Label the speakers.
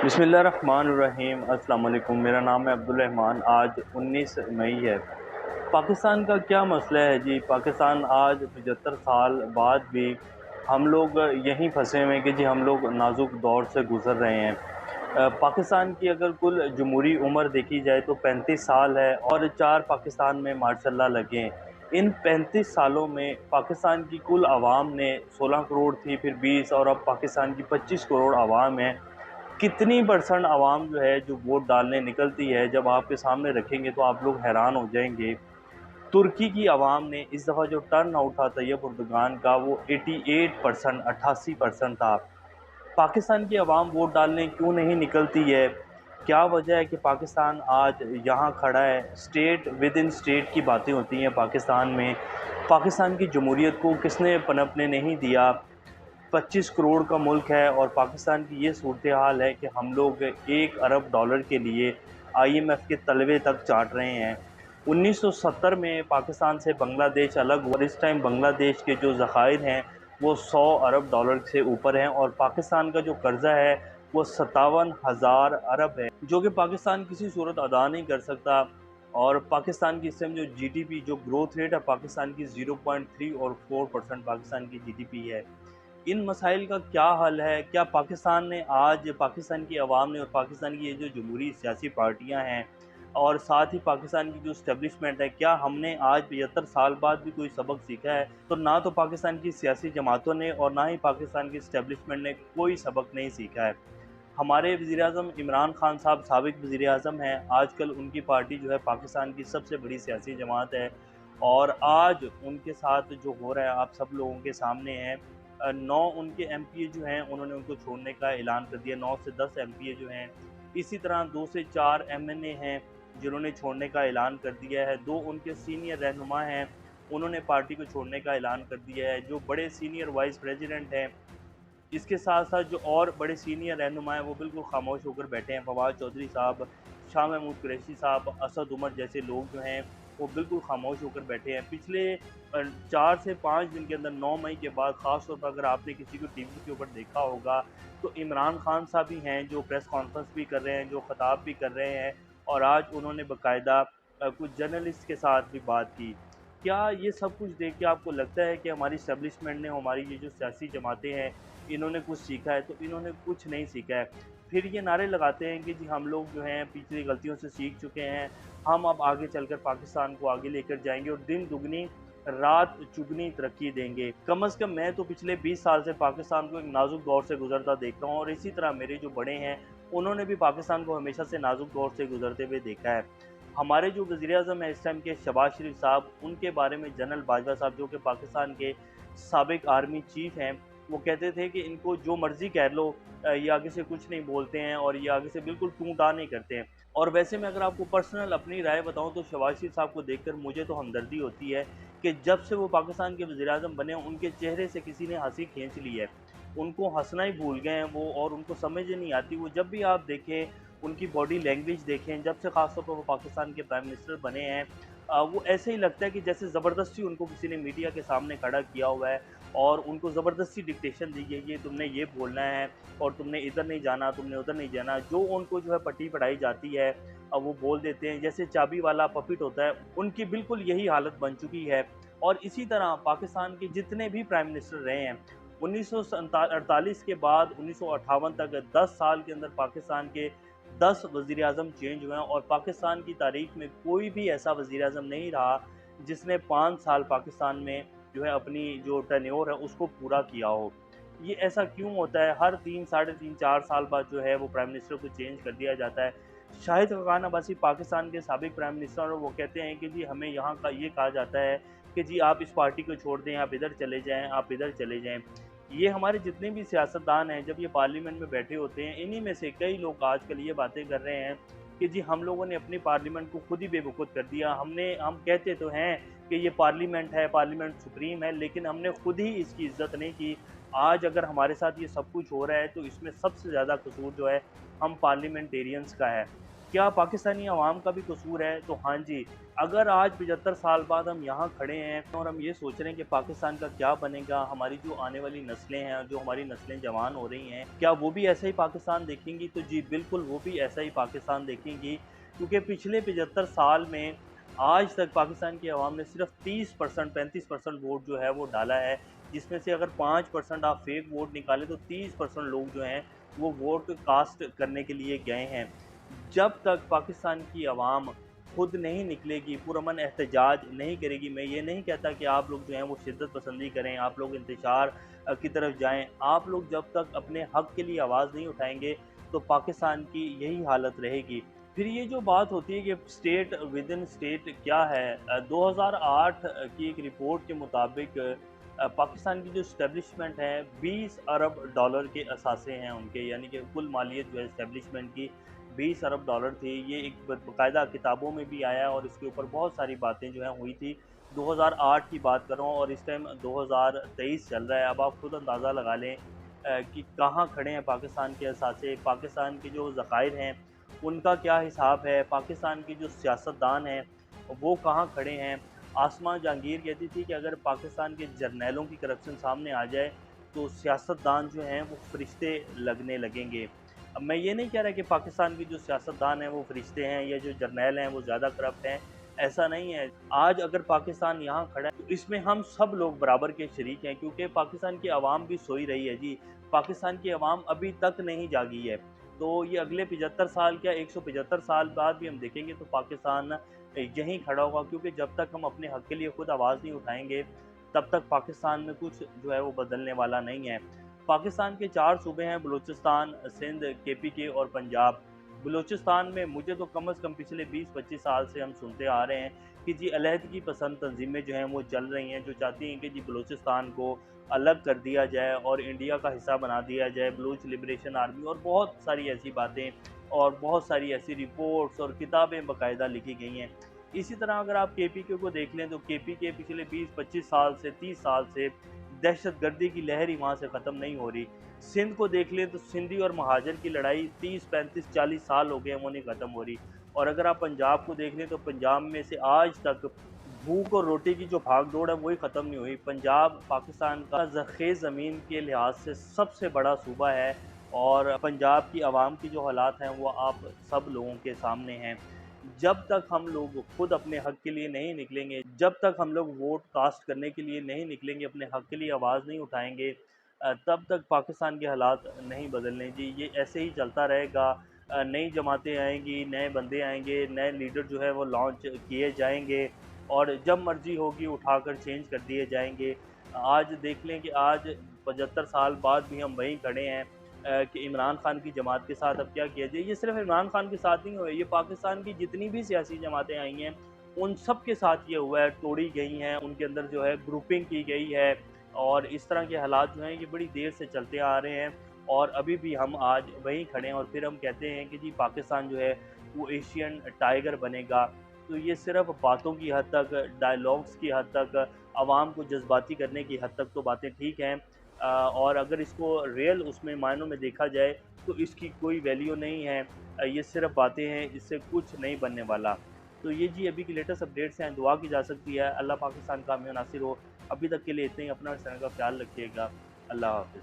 Speaker 1: बिस्मिल्लाहिर्रहमानिर्रहीम। अस्सलाम वालेकुम। मेरा नाम है अब्दुल रहमान। आज 19 मई है। पाकिस्तान का क्या मसला है जी? पाकिस्तान आज 75 साल बाद भी हम लोग यहीं फंसे हुए हैं कि जी हम लोग नाजुक दौर से गुज़र रहे हैं। पाकिस्तान की अगर कुल जमहूरी उम्र देखी जाए तो 35 साल है और 4 पाकिस्तान में माशाल्लाह लगे हैं। इन 35 सालों में पाकिस्तान की कुल आवाम ने 16 करोड़ थी, फिर 20 और अब पाकिस्तान की 25 करोड़ आवाम है। कितनी परसेंट आवाम जो है जो वोट डालने निकलती है, जब आपके सामने रखेंगे तो आप लोग हैरान हो जाएंगे। तुर्की की आवाम ने इस दफ़ा जो टर्न आउट था तैयब उर्दुगान का, वो 88% 88% था। पाकिस्तान की आवाम वोट डालने क्यों नहीं निकलती है? क्या वजह है कि पाकिस्तान आज यहाँ खड़ा है? स्टेट विद इन स्टेट की बातें होती हैं पाकिस्तान में। पाकिस्तान की जमहूरियत को किसने पनपने नहीं दिया? 25 करोड़ का मुल्क है और पाकिस्तान की ये सूरत हाल है कि हम लोग 1 अरब डॉलर के लिए आईएमएफ के तलवे तक चाट रहे हैं। 1970 में पाकिस्तान से बांग्लादेश अलग हुआ और इस टाइम बांग्लादेश के जो ज़खायर हैं वो 100 अरब डॉलर से ऊपर हैं और पाकिस्तान का जो कर्ज़ा है वो 57,000 अरब है, जो कि पाकिस्तान किसी सूरत अदा नहीं कर सकता। और पाकिस्तान की इस टाइम जो जीडीपी जो ग्रोथ रेट है पाकिस्तान की 0.3 और 4% पाकिस्तान की जीडीपी है। इन मसाइल का क्या हल है? क्या पाकिस्तान ने आज पाकिस्तान की आवाम ने और पाकिस्तान की ये जो जमहूरी सियासी पार्टियां हैं और साथ ही पाकिस्तान की जो इस्टेब्लिशमेंट है, क्या हमने आज 75 साल बाद भी कोई सबक सीखा है? तो ना तो पाकिस्तान की सियासी जमातों ने और ना ही पाकिस्तान की इस्टेब्लिशमेंट ने कोई सबक नहीं सीखा है। हमारे वज़ीर-ए-आज़म इमरान खान साहब साबिक़ वज़ीर-ए-आज़म हैं। आजकल उनकी पार्टी जो है पाकिस्तान की सबसे बड़ी सियासी जमात है और आज उनके साथ जो हो रहा है आप सब लोगों के सामने है। 9 उनके एमपीए जो हैं उन्होंने उनको छोड़ने का ऐलान कर दिया। 9 से 10 एमपीए जो हैं। इसी तरह 2 से 4 एमएनए हैं जिन्होंने छोड़ने का ऐलान कर दिया है। 2 उनके सीनियर रहनुमा हैं, उन्होंने पार्टी को छोड़ने का ऐलान कर दिया है। जो बड़े सीनियर वाइस प्रेसिडेंट हैं, इसके साथ-साथ जो और बड़े सीनियर रहनुमा हैं वो बिल्कुल खामोश होकर बैठे हैं। फवाद चौधरी साहब, शाह महमूद कुरैशी साहब, असद उमर जैसे लोग जो हैं वो बिल्कुल खामोश होकर बैठे हैं। पिछले 4 से 5 दिन के अंदर 9 मई के बाद ख़ास तौर पर अगर आपने किसी को टीवी के ऊपर देखा होगा तो इमरान खान साहब ही हैं जो प्रेस कॉन्फ्रेंस भी कर रहे हैं, जो ख़िताब भी कर रहे हैं और आज उन्होंने बाकायदा कुछ जर्नलिस्ट के साथ भी बात की। क्या ये सब कुछ देख के आपको लगता है कि हमारी एस्टेब्लिशमेंट ने, हमारी ये जो सियासी जमातें हैं, इन्होंने कुछ सीखा है? तो इन्होंने कुछ नहीं सीखा है। फिर ये नारे लगाते हैं कि जी हम लोग जो हैं पिछली गलतियों से सीख चुके हैं, हम अब आगे चलकर पाकिस्तान को आगे लेकर जाएँगे और दिन दुगनी रात चुगनी तरक्की देंगे। कम से कम मैं तो पिछले 20 साल से पाकिस्तान को एक नाज़ुक दौर से गुज़रता देख रहा हूँ और इसी तरह मेरे जो बड़े हैं, उन्होंने भी पाकिस्तान को हमेशा से नाज़ुक दौर से गुज़रते हुए देखा है। हमारे जो वज़ीर-ए-आज़म हैं इस टाइम के शहबाज शरीफ साहब, उनके बारे में जनरल बाजवा साहब जो कि पाकिस्तान के साबिक़ आर्मी चीफ़ हैं, वो कहते थे कि इनको जो मर्ज़ी कह लो, ये आगे से कुछ नहीं बोलते हैं और ये आगे से बिल्कुल टूँ-टाँ नहीं करते हैं। और वैसे मैं अगर आपको पर्सनल अपनी राय बताऊँ तो शहबाज शरीफ साहब को देखकर मुझे तो हमदर्दी होती है कि जब से वो पाकिस्तान के वज़ीर-ए-आज़म बने, उनके चेहरे से किसी ने हँसी खींच ली है। उनको हँसना ही भूल गए हैं वो और उनको समझ ही नहीं आती। वो जब भी आप देखें, उनकी बॉडी लैंग्वेज देखें, जब से ख़ास तौर पर वो पाकिस्तान के प्राइम मिनिस्टर बने हैं, वो ऐसे ही लगता है कि जैसे ज़बरदस्ती उनको किसी ने मीडिया के सामने खड़ा किया हुआ है और उनको ज़बरदस्ती डिक्टेशन दी गई है, तुमने ये बोलना है और तुमने इधर नहीं जाना, तुमने उधर नहीं जाना। जो उनको जो है पट्टी पढ़ाई जाती है, वो बोल देते हैं। जैसे चाबी वाला पपेट होता है, उनकी बिल्कुल यही हालत बन चुकी है। और इसी तरह पाकिस्तान के जितने भी प्राइम मिनिस्टर रहे हैं, 1948 के बाद 1958 तक 10 साल के अंदर पाकिस्तान के 10 वज़ीर-ए-आज़म चेंज हुए हैं और पाकिस्तान की तारीख़ में कोई भी ऐसा वज़ीर-ए-आज़म नहीं रहा जिसने 5 साल पाकिस्तान में जो है अपनी जो टेन्योर है उसको पूरा किया हो। ये ऐसा क्यों होता है? हर 3 साढ़े 3 4 साल बाद जो है वो प्राइम मिनिस्टर को चेंज कर दिया जाता है। शाहिद खान अब्बासी पाकिस्तान के साबिक़ प्राइम मिनिस्टर और वो कहते हैं कि जी हमें यहाँ का ये कहा जाता है कि जी आप इस पार्टी को छोड़ दें, आप इधर चले जाएँ, आप इधर चले जाएँ। ये हमारे जितने भी सियासतदान हैं जब ये पार्लियामेंट में बैठे होते हैं, इन्हीं में से कई लोग आजकल ये बातें कर रहे हैं कि जी हम लोगों ने अपनी पार्लियामेंट को खुद ही बेवकूफ़ कर दिया। हम कहते तो हैं कि ये पार्लियामेंट है, पार्लियामेंट सुप्रीम है, लेकिन हमने खुद ही इसकी इज़्ज़त नहीं की। आज अगर हमारे साथ ये सब कुछ हो रहा है तो इसमें सबसे ज़्यादा कसूर जो है हम पार्लियामेंटेरियंस का है। क्या पाकिस्तानी अवाम का भी कसूर है? तो हाँ जी, अगर आज 75 साल बाद हम यहाँ खड़े हैं और हम ये सोच रहे हैं कि पाकिस्तान का क्या बनेगा, हमारी जो आने वाली नस्लें हैं, जो हमारी नस्लें जवान हो रही हैं, क्या वो भी ऐसा ही पाकिस्तान देखेंगी? तो जी बिल्कुल, वो भी ऐसा ही पाकिस्तान देखेंगी, क्योंकि पिछले 75 साल में आज तक पाकिस्तान की अवाम ने सिर्फ़ 30% 35% वोट जो है वो डाला है, जिसमें से अगर 5% आप फेक वोट निकालें तो 30% लोग जो हैं वो वोट कास्ट करने के लिए गए हैं। जब तक पाकिस्तान की अवाम खुद नहीं निकलेगी, पुरअमन एहतजाज नहीं करेगी, मैं ये नहीं कहता कि आप लोग जो हैं वो शिद्दत पसंदी करें, आप लोग इंतशार की तरफ जाएँ। आप लोग जब तक अपने हक़ के लिए आवाज़ नहीं उठाएँगे, तो पाकिस्तान की यही हालत रहेगी। फिर ये जो बात होती है कि स्टेट विद इन स्टेट क्या है, 2008 की एक रिपोर्ट के मुताबिक पाकिस्तान की जो एस्टेब्लिशमेंट है 20 अरब डॉलर के असासे हैं उनके, यानी कि कुल मालियत जो है एस्टेब्लिशमेंट की 20 अरब डॉलर थी। ये एक बाकायदा किताबों में भी आया और इसके ऊपर बहुत सारी बातें जो हैं हुई थी। 2008 की बात कर रहा हूँ और इस टाइम 2023 चल रहा है। अब आप खुद अंदाज़ा लगा लें कि कहाँ खड़े हैं पाकिस्तान के असासे, पाकिस्तान के जो ज़खायर हैं उनका क्या हिसाब है, पाकिस्तान के जो सियासतदान हैं वो कहाँ खड़े हैं। आसमा जहांगीर कहती थी कि अगर पाकिस्तान के जर्नैलों की करप्शन सामने आ जाए तो सियासतदान जो हैं वो फरिश्ते लगने लगेंगे। अब मैं ये नहीं कह रहा कि पाकिस्तान के जो सियासतदान हैं वो फरिश्ते हैं या जो जर्नैल हैं वो ज़्यादा करप्ट हैं, ऐसा नहीं है। आज अगर पाकिस्तान यहाँ खड़ा है तो इसमें हम सब लोग बराबर के शरीक हैं, क्योंकि पाकिस्तान की आवाम भी सोई रही है जी। पाकिस्तान की आवाम अभी तक नहीं जागी है। तो ये अगले 75 साल, क्या 175 साल बाद भी हम देखेंगे तो पाकिस्तान यहीं खड़ा होगा, क्योंकि जब तक हम अपने हक़ के लिए खुद आवाज़ नहीं उठाएँगे, तब तक पाकिस्तान में कुछ जो है वो बदलने वाला नहीं है। पाकिस्तान के 4 सूबे हैं, बलूचिस्तान, सिंध, केपीके और पंजाब। बलूचिस्तान में मुझे तो कम से कम पिछले 20-25 साल से हम सुनते आ रहे हैं कि जी अलहदगी पसंद तंज़ीमें जो हैं वो चल रही हैं, जो चाहती हैं कि जी बलूचिस्तान को अलग कर दिया जाए और इंडिया का हिस्सा बना दिया जाए, बलूच लिबरेशन आर्मी और बहुत सारी ऐसी बातें और बहुत सारी ऐसी रिपोर्ट्स और किताबें बाकायदा लिखी गई हैं। इसी तरह अगर आप केपीके को देख लें तो केपीके पिछले 20-25 साल से 30 साल से दहशतगर्दी की लहर ही वहाँ से ख़त्म नहीं हो रही। सिंध को देख लें तो सिंधी और महाजन की लड़ाई 30-35-40 साल हो गए, वो नहीं ख़त्म हो रही। और अगर आप पंजाब को देख लें तो पंजाब में से आज तक भूख और रोटी की जो भाग-दौड़ है वही ख़त्म नहीं हुई। पंजाब पाकिस्तान का ज़रख़ेज़ ज़मीन के लिहाज से सबसे बड़ा सूबा है और पंजाब की आवाम की जो हालात हैं वो आप सब लोगों के सामने हैं। जब तक हम लोग खुद अपने हक़ के लिए नहीं निकलेंगे, जब तक हम लोग वोट कास्ट करने के लिए नहीं निकलेंगे, अपने हक़ के लिए आवाज़ नहीं उठाएँगे, तब तक पाकिस्तान के हालात नहीं बदलने जी। ये ऐसे ही चलता रहेगा। नई जमातें आएँगी, नए बंदे आएँगे, नए लीडर जो है वो लॉन्च किए जाएँगे और जब मर्ज़ी होगी उठाकर चेंज कर दिए जाएँगे। आज देख लें कि आज 75 साल बाद भी हम वहीं खड़े हैं कि इमरान खान की जमात के साथ अब क्या किया जाए। ये सिर्फ़ इमरान खान के साथ नहीं हुआ है, ये पाकिस्तान की जितनी भी सियासी जमातें आई हैं, उन सब के साथ ये हुआ है, तोड़ी गई हैं, उनके अंदर जो है ग्रुपिंग की गई है और इस तरह के हालात जो हैं ये बड़ी देर से चलते आ रहे हैं और अभी भी हम आज वहीं खड़े हैं और फिर हम कहते हैं कि जी पाकिस्तान जो है वो एशियन टाइगर बनेगा। तो ये सिर्फ़ बातों की हद तक, डायलॉग्स की हद तक, आवाम को जज़्बाती करने की हद तक तो बातें ठीक हैं, और अगर इसको रियल उसमें मायनों में देखा जाए तो इसकी कोई वैल्यू नहीं है। ये सिर्फ़ बातें हैं, इससे कुछ नहीं बनने वाला। तो ये जी अभी की लेटेस्ट अपडेट्स हैं, दुआ की जा सकती है। अल्लाह पाकिस्तान का हामी नासिर हो। अभी तक के लिए इतना ही। अपना और इस चैनल का ख़्याल रखिएगा। अल्लाह हाफ़िज़।